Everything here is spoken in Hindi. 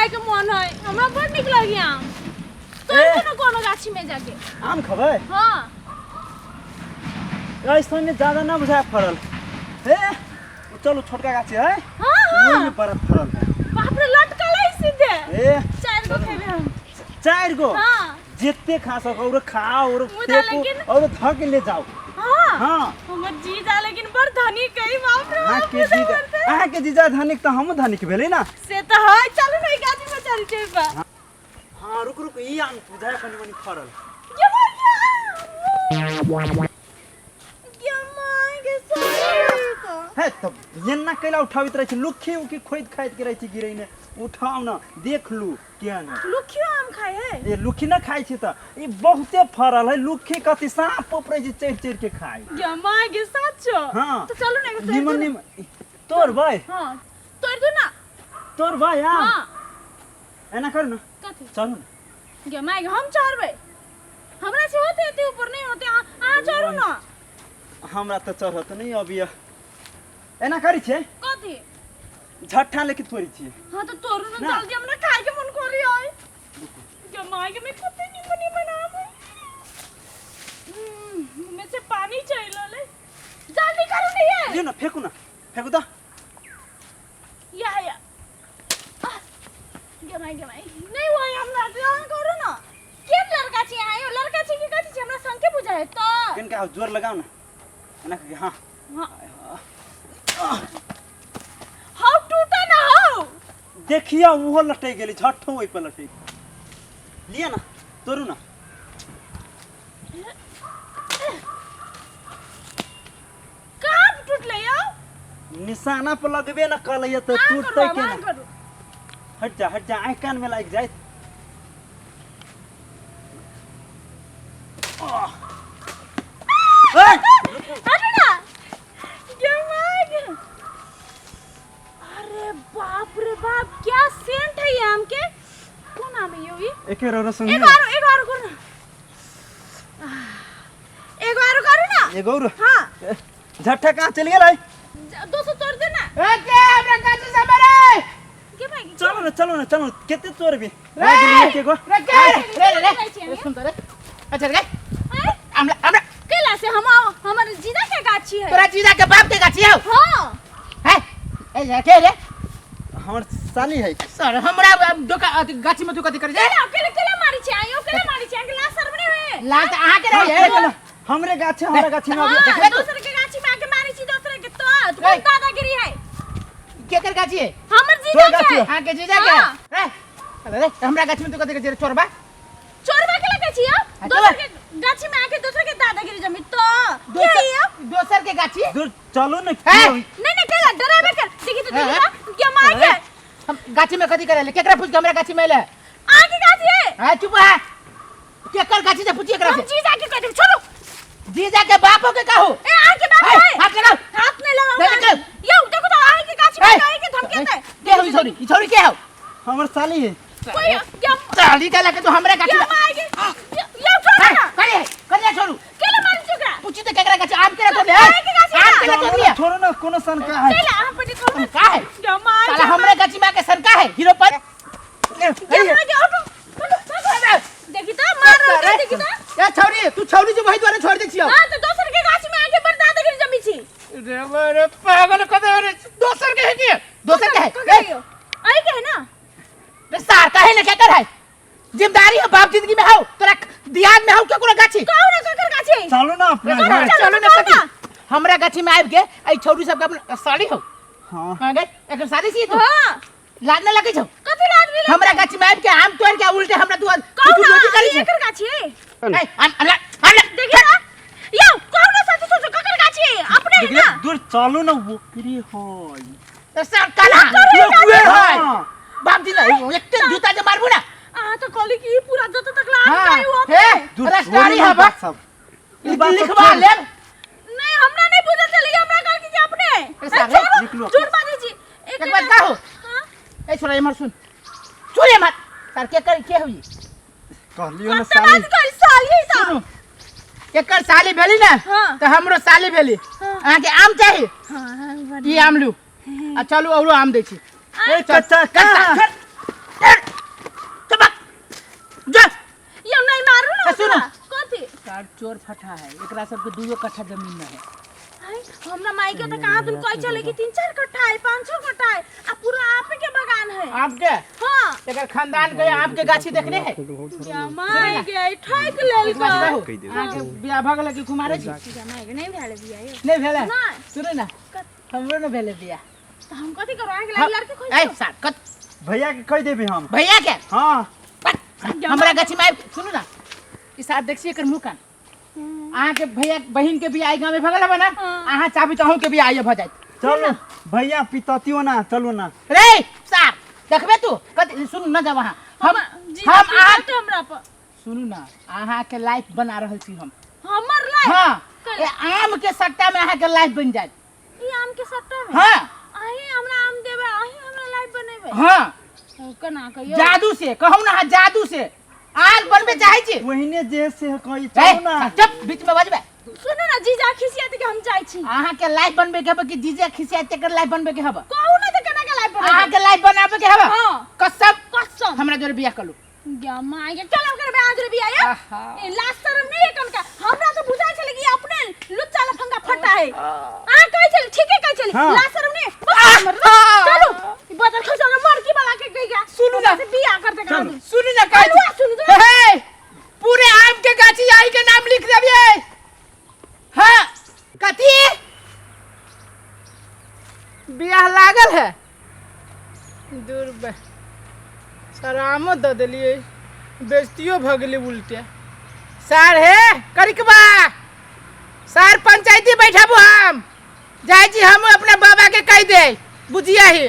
खाए के मन है हमरा बड़ निक लगी आम तो कोनो गाछी में जाके आम खबै हां ऐसा में ज्यादा ना बुझाए फरल हे चलो छोटका गाछी है हां वो में बड़ा फरल है बाप रे लटकलै सीधे ए 4 गो खेबे हम 4 गो हां जितते खा सको और खाओ और मुदा लेकिन और धक ले जाओ हां हां हमर जीजा लेकिन बड़ धनी कई बाप रे हां के जीजा हां के जीजा धनिक त हम धनिक भेलै ना से त है चलो नहीं गाछी में चल जेबा हां रुक रुक ई आम बुझाए कनी मनी फरल ये मांगे सही है तब येन्ना कैला उठावित रहे छी लुखी उकी खोद खाइत के रहे छी गिरै ने उठाओ ना देख लू क्या ना लुखियो आम खाए है ए लुखी ना खाइ छी त ई बहुते फरल है लुखी कति सांप पपरै जी चढ़ के खाइ ये मांगे सच्चो हां तो चलो ना एगो निमन निमन तोर भाई हां तोड़ दो ना तोर भाई हां हां एना कर ना कथि चल ये मांगे हम चढ़बे हमरा से होते एते ऊपर नहीं होते आ चढ़ो ना हमरा त चढ़त नहीं अभी एना करी छे कथि झट्ठा लेके तोरी छी हां तो तोरू ना जल्दी हमरा खाए के मन करी आय ये मांगे में कते निमन बनाब मुंह से पानी चलले जल्दी करो नहीं है ये ना फेंकू दा या ये माई नहीं हुआ हमरा ध्यान करो ना के लड़का छी आयो लड़का छी के कथि छी हमरा संग के बुझाए तो किनका जोर लगाओ ना एना के हां हाउ टूटा ना हाउ देखिया वो लटै गेली झट्ठो ओइ पर लटै लिया ना तोरू ना कहां टूटले यो निशाना पर लगबे ना कलैया त टूटतै के ना हट जा आइ कान में लाग जाए अरे ना ये मांगे अरे बाप रे बाप क्या सेंट है ये आम के कौन आम है ये एके रसम एक बार करो ना एक बार करो ना ए गौर हां झट्ठा कहां चल गेलै 200 तोड़ दे ना ए के हमरा काची सब रे के भाई चलो ना केते तोर भी रे गो रे के सुन त रे अच्छा रे हमरा केला से हम हमर जीजा के गाछी है तोरा जीजा के बाप के गाछी है हां है ए के रे हमर साली है सर हमरा गाछी में तू कथि करे केला केला मारी छै आयो केला मारी छै केला सरबने है ला त आहा के रे हमरे गाछी हमरा गाछी में हां दूसरे के गाछी में आके मारी छी दूसरे के तो तू दादागिरी है के कर गाछी है हमर जीजा के हां के जीजा के रे अरे हमरा गाछी में तू कथि करे चोरबा के लगे छी दूसरे के गाछी में आके दूसरे के दादागिरी जमी तो के ये दोसर के गाछी दूर चलो ना नहीं केला डरावे कर देखी तो देखी क्या मांगे हम गाछी में कथि करे केकरा पूछ के हमरा गाछी में ले आके गाछी है हां चुप है केकर गाछी से पूछिए एकरा हम से जीजा के कहते छोड़ो जीजा के बापो के कहू ए आके बाप है हाथ लगाओ हाथ नहीं लगाओ यो देखो तो आके गाछी में आके धमकी दे के हुई छोरी के हो हमर साली है कोई क्या साली का लगे तो हमरे गाछी में मांगे यो छोड़ो ना करे छोड़ू केला मारी चुकरा पूछी तो केकरा गाछी आम के तो ले आम के तो ले छोड़ो ना कोनो सन का है केला हम पे देखो का है क्या मार साला हमरे गाछी में आके सरका है हीरो पर देखी तो मार रहा है देखी तो या छोरी तू छोरी जो वही द्वारा छोड़ दे छियो हां तो दोसर के गाछी में आके बड़ दादागिरी जमी छी रे मेरे पागल कदे रे दोसर के है की दोसर के है आई के है ना रे सार काहे न केकर है जिम्मेदारी है बाप जिंदगी में हो तोरा दियाद में हो के कोनो गाछी कौन केकर गाछी चलो ना अपना घर चलो ना कथि हमरा गाछी में आब के आई छोरी सब के साड़ी हो हां हां गे एक साड़ी सी तू हां लाद न लगे छौ कथि लाद भी हमरा गाछी में आब के आम तोड़ के उल्टे हमरा तू कौन करी केकर गाछी है ए हम देखी ना यो कौन सच सोचो केकर गाछी है अपने है ना दूर चलो ना वो फ्री होय तो सर काला कुए है बाप जी ना एक जूता जे मारबू ना आ तो कॉली की पूरा जत तक लाग गई वो हे रस्तारी है बा सब लिखवा ले नहीं हमरा नहीं बुझल चली हमरा कल की अपने जोर बाजी जी एक बात कहो हां ए छोरा मर सुन चोरे मत सर के हुई कहलियो ना साली कल साली सा एकर साली भेली ना तो हमरो साली भेली अहाँ के आम चाहिए हां ई आम लू आ चलू औरो आम दै छी ए कच्चा का सार चोर फटा है, एकरा सबके 2 कट्ठा जमीन में है। हाय हमरा माई के तो कहा तुम कह चले कि 3-4 कट्ठा है 5-6 कट्ठा है आ पूरा आपे के बगान है। आपके हां एकर खानदान के आपके गाछी देखने है। या माई के ठक लेल का आके बियाह भ गेल कि कुमारे जी या माई के नहीं भेले बिया यो नहीं भेले। नहीं। सुन ना हमरो न भेले बियाह। तो हम कथि करो आगे लड़के खोज ए सार कत भैया के कह देबे हम। भैया के हाँ हमरा गाछी में सुन ना ई सार देखिए एकर मुंह कान अहाँ के भैया बहिन के बियाह गांव में भगला बना अहाँ चाबी तो हम के बियाह भ जात। चलो भैया पिततियो ना चलो ना रे सार देखबे तू कत सुन न जा वहां हम अहाँ तो हमरा पर सुनू ना अहाँ के लाइफ बना रहल छी हम। हमर लाइफ हां ए आम के सट्टा में अहाँ के लाइफ बन जात। ई आम के सट्टा में हां आही हमरा आम देबे आही हमरा लाइफ बनेबे। हां कना कहियो जादू से कहू ना जादू से आज बनबे चाहे छी वहीने जे से कहि चलो ना। चुप बीच में बजबे। सुनो ना जीजा खिसियात के हम चाहि छी अहाँ के लाइफ बनबे के हबे कि जीजा खिसियाते के लाइफ बनबे के हबे। कहू ना त केना के लाइफ बनेबे अहाँ के लाइफ बनाबे के हबे। हां कसम हमरा जोरे बियाह कलू या माई के चलो कर बे आदर बिया या ए लास्ट शर्म नहीं है कनका हमरा तो बुझाई छले कि अपने लुच्चा लफंगा फटा है आ कहि छले ठीके कहि छले हाँ। लास्ट शर्म नहीं चलो ई बदल खसा मर की वाला के गई गया सुनू ना से बिया करते कर दूं सुनू ना काजी अलुआ सुन दो हे पूरे आम के गाछी आई के नाम लिख देबिए। हां कथी बियाह लागल है दूर बे सरामो द देलिए बेइज्जतियो भ गेली उल्टे। सार हे करिकबा सार पंचायती बैठाबू हम जाय छी हम अपना बाबा के कह दे बुझिया ही